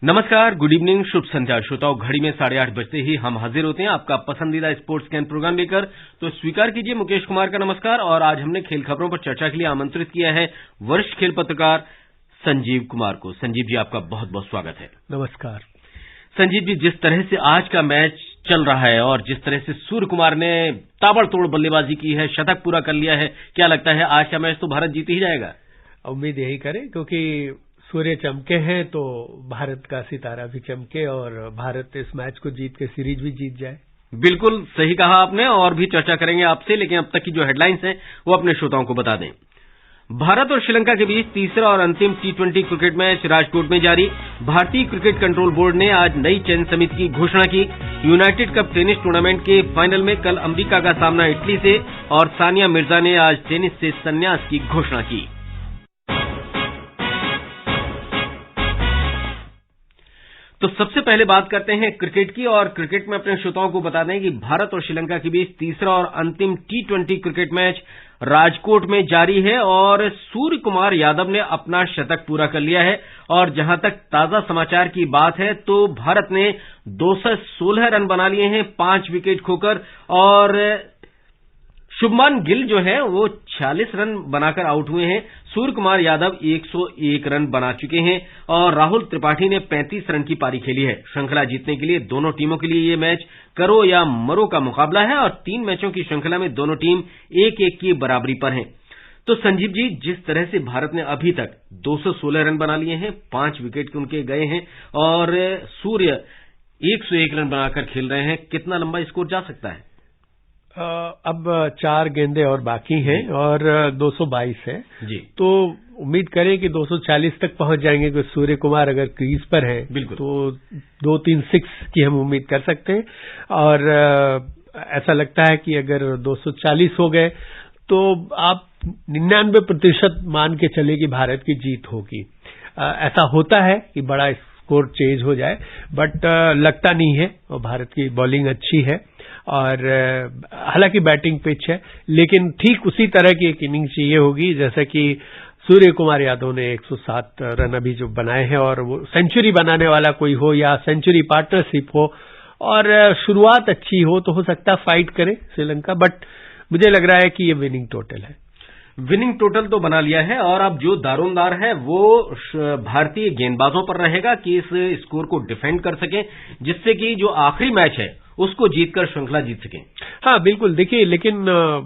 नमस्कार, good evening, शुभ संध्या श्रोताओं। घड़ी में 8:30 बजते ही हम हाजिर होते हैं आपका पसंदीदा स्पोर्ट्स स्कैन प्रोग्राम लेकर। तो स्वीकार कीजिए मुकेश कुमार का नमस्कार। और आज हमने खेल खबरों पर चर्चा के लिए आमंत्रित किया है वरिष्ठ खेल पत्रकार संजीव कुमार को। संजीव जी, आपका बहुत बहुत स्वागत है। नमस्कार संजीव जी, जिस तरह से आज का मैच चल रहा है और जिस तरह से सूर्य कुमार ने ताबड़तोड़ बल्लेबाजी की है, शतक पूरा कर लिया है, क्या लगता है आज का मैच तो भारत जीत ही जाएगा? उम्मीद यही करें, क्योंकि सूर्य चमके हैं तो भारत का सितारा भी चमके और भारत इस मैच को जीत के सीरीज भी जीत जाए। बिल्कुल सही कहा आपने, और भी चर्चा करेंगे आपसे, लेकिन अब तक की जो हेडलाइंस हैं वो अपने श्रोताओं को बता दें। भारत और श्रीलंका के बीच तीसरा और अंतिम T20 क्रिकेट मैच राजकोट में जारी। भारतीय क्रिकेट कंट्रोल बोर्ड ने आज नई चयन समिति की घोषणा की। यूनाइटेड कप टेनिस टूर्नामेंट के फाइनल में कल अमेरिका का सामना इटली से, और सानिया मिर्जा ने आज टेनिस से संन्यास की घोषणा की। तो सबसे पहले बात करते हैं क्रिकेट की, और क्रिकेट में अपने श्रोताओं को बता दें कि भारत और श्रीलंका के बीच तीसरा और अंतिम T20 क्रिकेट मैच राजकोट में जारी है और सूर्य कुमार यादव ने अपना शतक पूरा कर लिया है। और जहां तक ताजा समाचार की बात है तो भारत ने 216 रन बना लिए हैं 5 विकेट खोकर, और शुभमान गिल जो है वो 46 रन बनाकर आउट हुए हैं। सूर्य कुमार यादव 101 रन बना चुके हैं और राहुल त्रिपाठी ने 35 रन की पारी खेली है। श्रृंखला जीतने के लिए दोनों टीमों के लिए ये मैच करो या मरो का मुकाबला है और 3 मैचों की श्रृंखला में दोनों टीम 1-1 की बराबरी पर हैं। तो संजीव जी, जिस तरह से भारत ने अभी तक 216 रन बना लिए हैं, 5 विकेट उनके गए हैं, और सूर्य 101 रन बनाकर खेल रहे हैं, कितना लंबा स्कोर जा सकता है? अब 4 गेंदें और बाकी हैं और 222 है जी। तो उम्मीद करें कि 240 तक पहुंच जाएंगे। कि सूर्य कुमार अगर क्रीज पर हैं तो 2-3 6 की हम उम्मीद कर सकते हैं, और ऐसा लगता है कि अगर 240 हो गए तो आप 99% मान के चले कि भारत की जीत होगी। ऐसा होता है कि बड़ा स्कोर चेंज हो जाए, बट लगता नहीं है। और भारत की बॉलिंग अच्छी है और हालांकि बैटिंग पिच है, लेकिन ठीक उसी तरह की एक इनिंग चाहिए होगी जैसा कि सूर्य कुमार यादव ने 107 रन अभी जो बनाए हैं, और वो सेंचुरी बनाने वाला कोई हो या सेंचुरी पार्टनरशिप हो और शुरुआत अच्छी हो तो हो सकता है फाइट करे श्रीलंका, बट मुझे लग रहा है कि ये विनिंग टोटल है। विनिंग टोटल तो बना लिया है, और अब जो दारोमदार है वो भारतीय गेंदबाजों पर रहेगा कि इस स्कोर को डिफेंड कर सकें, जिससे कि जो आखिरी मैच है उसको जीतकर श्रृंखला जीत सकें। हाँ बिल्कुल, देखिए, लेकिन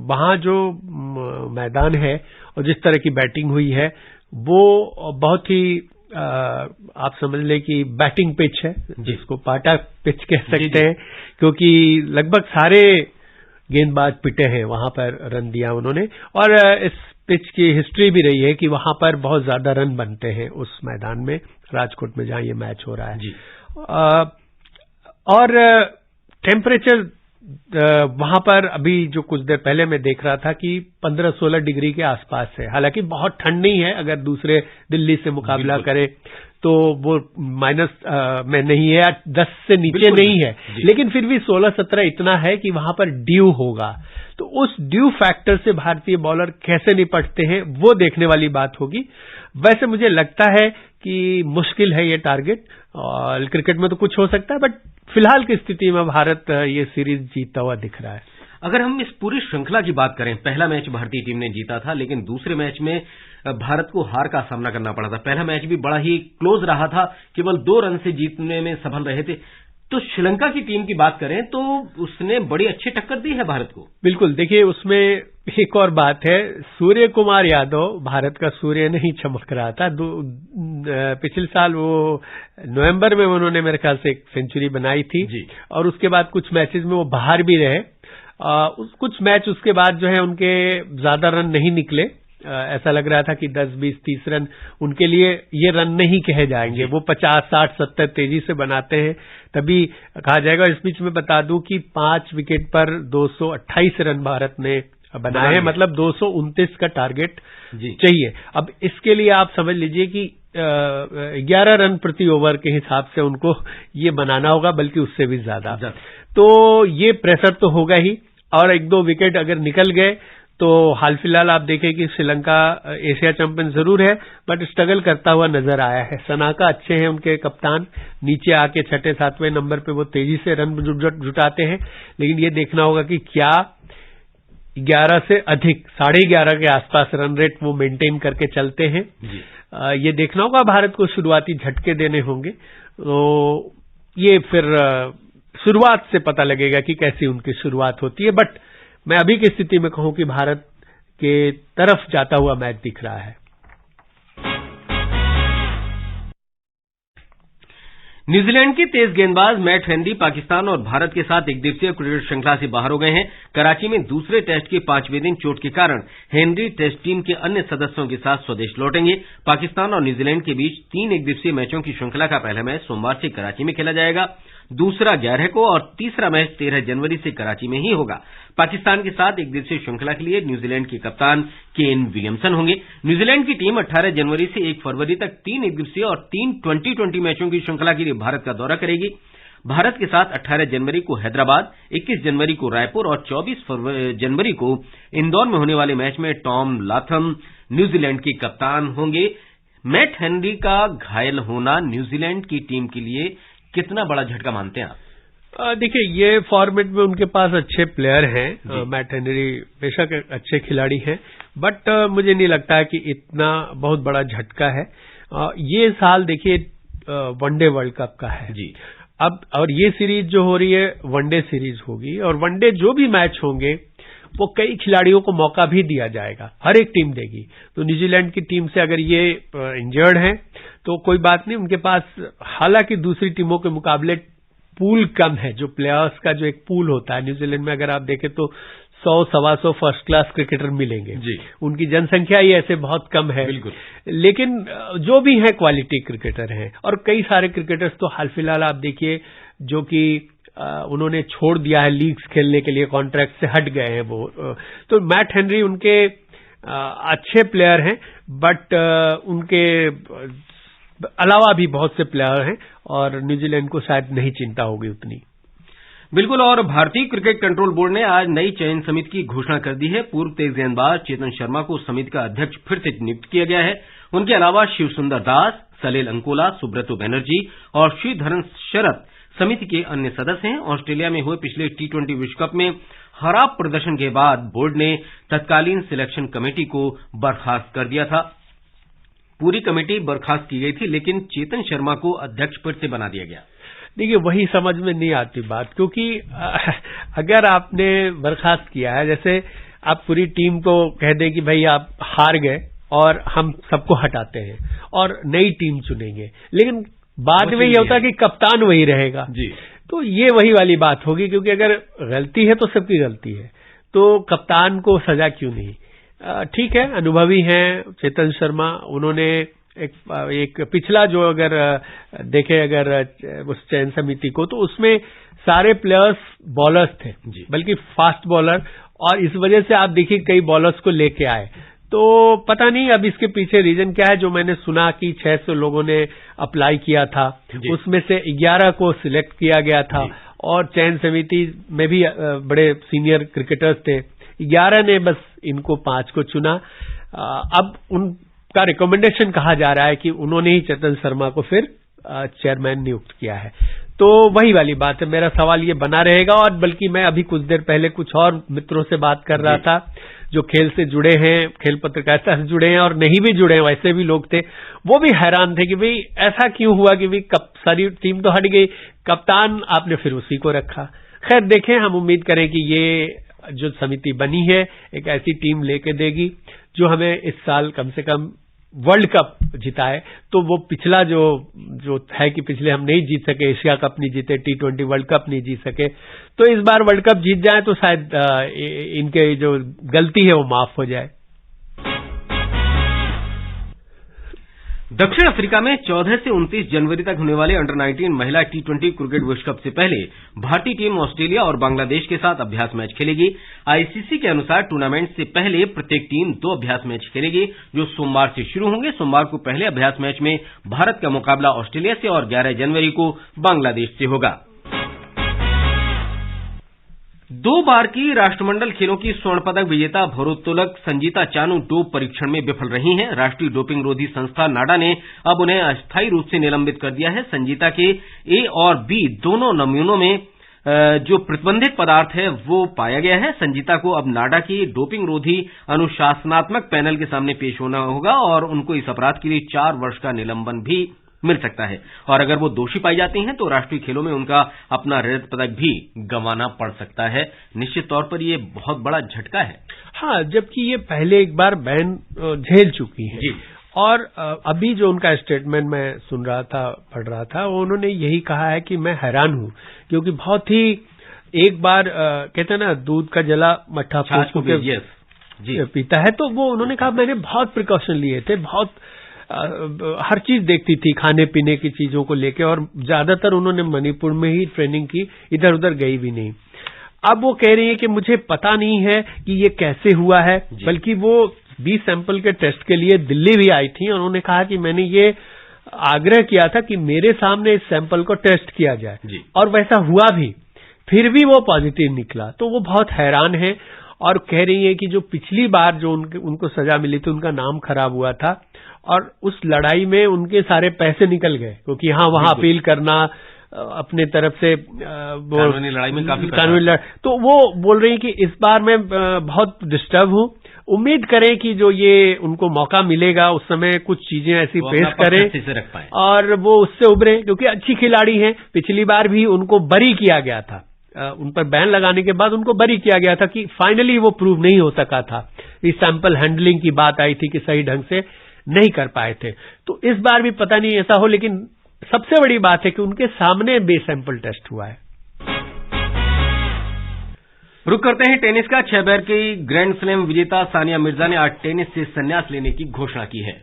वहां जो मैदान है और जिस तरह की बैटिंग हुई है वो बहुत ही आप समझ लें कि बैटिंग पिच है, जिसको पाटा पिच कह सकते हैं, क्योंकि लगभग सारे गेंदबाज पिटे हैं, वहां पर रन दिया उन्होंने। और इस पिच की हिस्ट्री भी रही है कि वहां पर बहुत ज्यादा रन बनते हैं उस मैदान में, राजकोट में जहां ये मैच हो रहा है जी। और टेम्परेचर वहां पर अभी जो कुछ देर पहले मैं देख रहा था कि 15-16 डिग्री के आसपास है। हालांकि बहुत ठंड नहीं है, अगर दूसरे दिल्ली से मुकाबला करे तो वो माइनस में नहीं है, 10 से नीचे नहीं है, लेकिन फिर भी 16-17 इतना है कि वहां पर ड्यू होगा। तो उस ड्यू फैक्टर से भारतीय बॉलर कैसे निपटते हैं वो देखने वाली बात होगी। वैसे मुझे लगता है कि मुश्किल है ये टारगेट, और क्रिकेट में तो कुछ हो सकता है, बट फिलहाल की स्थिति में भारत ये सीरीज जीतता हुआ दिख रहा है। अगर हम इस पूरी श्रृंखला की बात करें, पहला मैच भारतीय टीम ने जीता था, लेकिन दूसरे मैच में भारत को हार का सामना करना पड़ा था। पहला मैच भी बड़ा ही क्लोज रहा था, केवल 2 रन से जीतने में सफल रहे थे। तो श्रीलंका की टीम की बात करें तो उसने बड़ी अच्छी टक्कर दी है भारत को। बिल्कुल, देखिए, उसमें एक और बात है, सूर्य कुमार यादव भारत का सूर्य नहीं चमक रहा था। पिछले साल वो नवंबर में उन्होंने मेरे ख्याल से एक सेंचुरी बनाई थी जी। और उसके बाद कुछ मैचेस में वो बाहर भी रहे। कुछ मैच उसके बाद जो है उनके ज्यादा रन नहीं निकले। ऐसा लग रहा था कि 10, 20, 30 रन उनके लिए ये रन नहीं कहे जाएंगे, वो 50, 60, 70 तेजी से बनाते हैं तभी कहा जाएगा। इस बीच में बता दूं कि 5 विकेट पर 228 रन भारत ने बनाए हैं, मतलब 229 का टारगेट चाहिए। अब इसके लिए आप समझ लीजिए कि 11 रन प्रति ओवर के हिसाब से उनको ये बनाना होगा, बल्कि उससे भी ज्यादा। तो ये प्रेशर तो होगा ही, और 1-2 विकेट अगर निकल गए तो हाल फिलहाल आप देखें कि श्रीलंका एशिया चैंपियन जरूर है, बट स्ट्रगल करता हुआ नजर आया है। सनाका अच्छे हैं उनके कप्तान, नीचे आके 6-7वें नंबर पे वो तेजी से रन जुटाते हैं, लेकिन ये देखना होगा कि क्या 11 से अधिक 11.5 के आसपास रन रेट वो मेंटेन करके चलते हैं। ये देखना होगा, भारत को शुरुआती झटके देने होंगे, तो ये फिर शुरुआत से पता लगेगा कि कैसी उनकी शुरुआत होती है। बट मैं अभी की स्थिति में कहूं कि भारत के तरफ जाता हुआ मैच दिख रहा है। न्यूजीलैंड के तेज गेंदबाज मैट हेनरी पाकिस्तान और भारत के साथ एक दिवसीय क्रिकेट श्रृंखला से बाहर हो गए हैं। कराची में दूसरे टेस्ट के 5वें दिन चोट के कारण हेनरी टेस्ट टीम के अन्य सदस्यों के साथ स्वदेश लौटेंगे। पाकिस्तान और न्यूजीलैंड के बीच 3 एक दिवसीय मैचों की श्रृंखला का पहला मैच सोमवार से कराची में खेला जाएगा, दूसरा 11 को और तीसरा मैच 13 जनवरी से कराची में ही होगा। पाकिस्तान के साथ एक दिवसीय श्रृंखला के लिए न्यूजीलैंड के कप्तान केन विलियमसन होंगे। न्यूजीलैंड की टीम 18 जनवरी से 1 फरवरी तक 3 एक दिवसीय और 3 20-20 मैचों की श्रृंखला के लिए भारत का दौरा करेगी। भारत के साथ 18 जनवरी को हैदराबाद, 21 जनवरी को रायपुर और 24 जनवरी को इंदौर में होने वाले मैच में टॉम लाथम न्यूजीलैंड के कप्तान होंगे। मैट हेनरी का घायल होना न्यूजीलैंड की टीम के लिए कितना बड़ा झटका मानते हैं आप? देखिए, ये फॉर्मेट में उनके पास अच्छे प्लेयर हैं। मैट हेनरी बेशक अच्छे खिलाड़ी हैं, बट मुझे नहीं लगता कि इतना बहुत बड़ा झटका है। ये साल देखिए वनडे वर्ल्ड कप का है जी। अब और ये सीरीज जो हो रही है वनडे सीरीज होगी, और वनडे जो भी मैच होंगे वो कई खिलाड़ियों को मौका भी दिया जाएगा, हर एक टीम देगी। तो न्यूजीलैंड की टीम से अगर ये इंजर्ड है तो कोई बात नहीं, उनके पास हालांकि दूसरी टीमों के मुकाबले पूल कम है। जो प्लेयर्स का जो एक पूल होता है न्यूजीलैंड में, अगर आप देखें तो 100-125 फर्स्ट क्लास क्रिकेटर मिलेंगे जी। उनकी जनसंख्या ही ऐसे बहुत कम है, बिल्कुल। लेकिन जो भी है क्वालिटी क्रिकेटर हैं, और कई सारे क्रिकेटर्स तो हाल फिलहाल आप देखिए जो कि उन्होंने छोड़ दिया है लीग्स खेलने के लिए, कॉन्ट्रैक्ट से हट गए हैं वो। तो मैट हेनरी उनके अच्छे प्लेयर हैं, बट उनके अलावा भी बहुत से प्लेयर हैं और न्यूजीलैंड को शायद नहीं चिंता होगी उतनी। बिल्कुल। और भारतीय क्रिकेट कंट्रोल बोर्ड ने आज नई चयन समिति की घोषणा कर दी है। पूर्व तेज गेंदबाज चेतन शर्मा को समिति का अध्यक्ष फिर से नियुक्त किया गया है। उनके अलावा शिव सुंदर दास, सलेल अंकोला, सुब्रतो बनर्जी और श्रीधरन शरत समिति के अन्य सदस्य हैं। ऑस्ट्रेलिया में हुए पिछले T20 विश्व कप में खराब प्रदर्शन के बाद बोर्ड ने तत्कालीन सिलेक्शन कमेटी को बर्खास्त कर दिया था। पूरी कमेटी बर्खास्त की गई थी, लेकिन चेतन शर्मा को अध्यक्ष फिर से बना दिया गया। देखिए, वही समझ में नहीं आती बात, क्योंकि अगर आपने बर्खास्त किया है, जैसे आप पूरी टीम को कह दें कि भाई आप हार गए और हम सबको हटाते हैं और नई टीम चुनेंगे, लेकिन बाद में ये होता है कि कप्तान वही रहेगा जी। तो ये वही वाली बात होगी, क्योंकि अगर गलती है तो सबकी गलती है, तो कप्तान को सजा क्यों नहीं? ठीक है, अनुभवी हैं चेतन शर्मा, उन्होंने एक पिछला जो अगर देखे अगर उस चयन समिति को, तो उसमें सारे प्लेयर्स बॉलर्स थे, बल्कि फास्ट बॉलर, और इस वजह से आप देखिए कई बॉलर्स को लेके आए। तो पता नहीं अब इसके पीछे रीजन क्या है। जो मैंने सुना कि 600 लोगों ने अप्लाई किया था, उसमें से 11 को सिलेक्ट किया गया था, और चयन समिति में भी बड़े सीनियर क्रिकेटर्स थे। 11 ने बस इनको 5 को चुना। अब उनका रिकमेंडेशन कहा जा रहा है कि उन्होंने ही चेतन शर्मा को फिर चेयरमैन नियुक्त किया है। तो वही वाली बात है, मेरा सवाल ये बना रहेगा। और बल्कि मैं अभी कुछ देर पहले कुछ और मित्रों से बात कर रहा था जो खेल से जुड़े हैं, खेल पत्रकारिता से जुड़े हैं और नहीं भी जुड़े हैं, वैसे भी लोग थे। वो भी हैरान थे कि भाई ऐसा क्यों हुआ कि भाई सारी टीम तो हट गई, कप्तान आपने फिर उसी को रखा। खैर देखें, हम उम्मीद करें कि ये जो समिति बनी है एक ऐसी टीम लेके देगी जो हमें इस साल कम से कम वर्ल्ड कप जिताए। तो वो पिछला जो है कि पिछले हम नहीं जीत सके, एशिया कप नहीं जीते, T20 वर्ल्ड कप नहीं जीत सके, तो इस बार वर्ल्ड कप जीत जाए तो शायद इनके जो गलती है वो माफ हो जाए। दक्षिण अफ्रीका में 14 से 29 जनवरी तक होने वाले अंडर 19 महिला T20 क्रिकेट विश्व कप से पहले भारतीय टीम ऑस्ट्रेलिया और बांग्लादेश के साथ अभ्यास मैच खेलेगी। आईसीसी के अनुसार टूर्नामेंट से पहले प्रत्येक टीम 2 अभ्यास मैच खेलेगी, जो सोमवार से शुरू होंगे। सोमवार को पहले अभ्यास मैच में भारत का मुकाबला ऑस्ट्रेलिया से और 11 जनवरी को बांग्लादेश से होगा। 2 बार की राष्ट्रमंडल खेलों की स्वर्ण पदक विजेता भारोत्तोलक संजीता चानू डोप परीक्षण में विफल रही हैं। राष्ट्रीय डोपिंग रोधी संस्था नाडा ने अब उन्हें अस्थायी रूप से निलंबित कर दिया है। संजीता के ए और बी दोनों नमूनों में जो प्रतिबंधित पदार्थ है वो पाया गया है। संजीता को अब नाडा की डोपिंग रोधी अनुशासनात्मक पैनल के सामने पेश होना होगा और उनको इस अपराध के लिए 4 वर्ष का निलंबन भी मिल सकता है और अगर वो दोषी पाई जाती हैं तो राष्ट्रीय खेलों में उनका अपना रजत पदक भी गंवाना पड़ सकता है। निश्चित तौर पर ये बहुत बड़ा झटका है। हाँ, जबकि ये पहले एक बार बैन झेल चुकी है। जी। और अभी जो उनका स्टेटमेंट मैं सुन रहा था, पढ़ रहा था, उन्होंने यही कहा है कि मैं हैरान हूं क्योंकि बहुत ही एक बार कहते हैं ना दूध का जला मट्ठा फूंक के पीता है, तो वो उन्होंने कहा मैंने बहुत प्रिकॉशन लिए थे, बहुत हर चीज देखती थी खाने पीने की चीजों को लेके और ज्यादातर उन्होंने मणिपुर में ही ट्रेनिंग की, इधर उधर गई भी नहीं। अब वो कह रही है कि मुझे पता नहीं है कि ये कैसे हुआ है, बल्कि वो 20 सैंपल के टेस्ट के लिए दिल्ली भी आई थी और उन्होंने कहा कि मैंने ये आग्रह किया था कि मेरे सामने इस सैंपल को टेस्ट किया जाए और वैसा हुआ भी, फिर भी वो पॉजिटिव निकला। तो वो बहुत हैरान है और कह रही है कि जो पिछली बार जो उनको सजा मिली थी उनका नाम खराब हुआ था और उस लड़ाई में उनके सारे पैसे निकल गए क्योंकि हाँ वहां अपील करना अपने तरफ से कानूनी लड़ाई में काफी तो वो बोल रही कि इस बार मैं बहुत डिस्टर्ब हूं। उम्मीद करें कि जो ये उनको मौका मिलेगा उस समय कुछ चीजें ऐसी पेश करें और वो उससे उभरे क्योंकि अच्छी खिलाड़ी हैं। पिछली बार भी उनको बरी किया गया था, उन पर बैन लगाने के बाद उनको बरी किया गया था कि फाइनली वो प्रूव नहीं हो सका था। इस सैंपल हैंडलिंग की बात आई थी कि सही ढंग से नहीं कर पाए थे। तो इस बार भी पता नहीं ऐसा हो, लेकिन सबसे बड़ी बात है कि उनके सामने बेसैंपल टेस्ट हुआ है। रुक करते हैं टेनिस का। 6 बार की ग्रैंड स्लैम विजेता सानिया मिर्जा ने आज टेनिस से संन्यास लेने की घोषणा की है।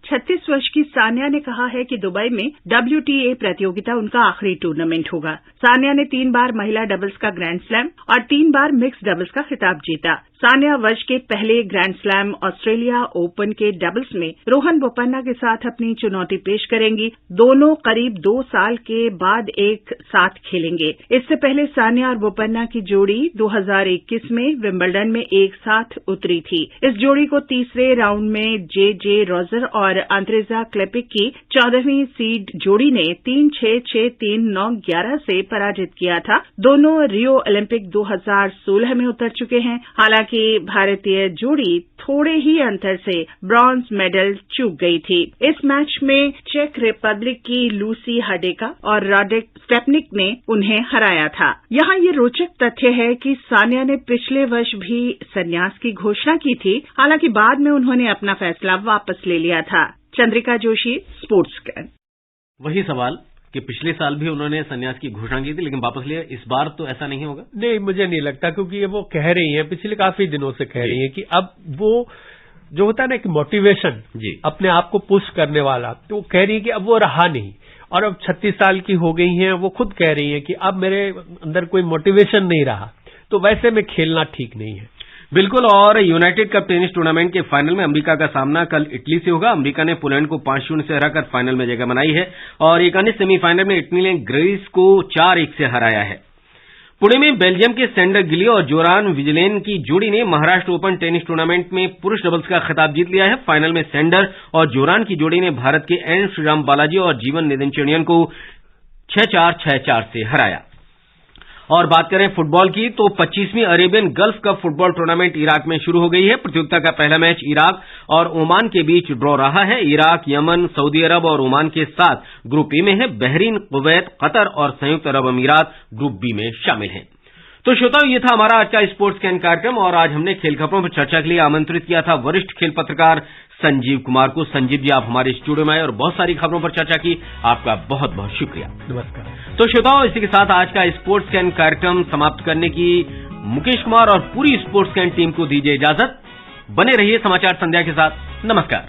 36 वर्ष की सानिया ने कहा है कि दुबई में WTA प्रतियोगिता उनका आखिरी टूर्नामेंट होगा। सानिया ने 3 बार महिला डबल्स का ग्रैंड स्लैम और 3 बार मिक्स डबल्स का खिताब जीता। सानिया वर्ष के पहले ग्रैंड स्लैम ऑस्ट्रेलिया ओपन के डबल्स में रोहन बोपन्ना के साथ अपनी चुनौती पेश करेंगी। दोनों करीब 2 साल के बाद एक साथ खेलेंगे। इससे पहले सानिया और बोपन्ना की जोड़ी 2021 में विंबलडन में एक साथ उतरी थी। इस जोड़ी को तीसरे राउंड में जे रोजर और आंद्रेजा क्लेपिक की 14वीं सीड जोड़ी ने 3-6, 6-3, 9-11 से पराजित किया था। दोनों रियो ओलंपिक 2016 में उतर चुके हैं। हालांकि भारतीय जोड़ी थोड़े ही अंतर से ब्रॉन्ज मेडल चूक गई थी। इस मैच में चेक रिपब्लिक की लूसी हडेका और रॉडेक स्टेपनिक ने उन्हें हराया था। यहाँ ये रोचक तथ्य है कि सानिया ने पिछले वर्ष भी संन्यास की घोषणा की थी, हालांकि बाद में उन्होंने अपना फैसला वापस ले लिया था। चंद्रिका जोशी, स्पोर्ट्स। वही सवाल कि पिछले साल भी उन्होंने संन्यास की घोषणा की थी लेकिन वापस लिया, इस बार तो ऐसा नहीं होगा? नहीं, मुझे नहीं लगता क्योंकि ये वो कह रही हैं, पिछले काफी दिनों से कह रही हैं कि अब वो जो होता है ना कि मोटिवेशन अपने आप को पुश करने वाला, तो वो कह रही है कि अब वो रहा नहीं और अब 36 साल की हो गई हैं। वो खुद कह रही हैं कि अब मेरे अंदर कोई मोटिवेशन नहीं रहा, तो वैसे में खेलना ठीक नहीं है। बिल्कुल। और यूनाइटेड कप टेनिस टूर्नामेंट के फाइनल में अमेरिका का सामना कल इटली से होगा। अमेरिका ने पोलैंड को 5-0 से हराकर फाइनल में जगह बनाई है और एक अन्य सेमीफाइनल में इटली ने ग्रीस को 4-1 से हराया है। पुणे में बेल्जियम के सेंडर गिली और जोरान विजलेन की जोड़ी ने महाराष्ट्र ओपन टेनिस टूर्नामेंट में पुरुष डबल्स का खिताब जीत लिया है। फाइनल में सेंडर और जोरान की जोड़ी ने भारत के एन श्रीराम बालाजी और जीवन नेदुनचंद्रन को 6-4, 6-4 से हराया। और बात करें फुटबॉल की तो 25वीं Arabian Gulf Cup football tournament Iraq में शुरू हो गई है। प्रतियोगिता का पहला मैच इराक और ओमान के बीच ड्रॉ रहा है। इराक, यमन, सऊदी अरब और ओमान के साथ ग्रुप ए में है। बहरीन, कुवैत, कतर और संयुक्त अरब अमीरात ग्रुप बी में शामिल हैं। तो श्रोताओं, ये था हमारा आज का स्पोर्ट्स कैन कार्यक्रम और आज हमने खेल खबरों पर चर्चा के लिए आमंत्रित किया था वरिष्ठ खेल पत्रकार संजीव कुमार को। संजीव जी, आप हमारे स्टूडियो में आए और बहुत सारी खबरों पर चर्चा की, आपका बहुत बहुत शुक्रिया। नमस्कार। तो श्रोताओं, इसी के साथ आज का स्पोर्ट्स कैन कार्यक्रम समाप्त करने की मुकेश कुमार और पूरी स्पोर्ट्स कैन टीम को दीजिए इजाजत। बने रहिए समाचार संध्या के साथ। नमस्कार।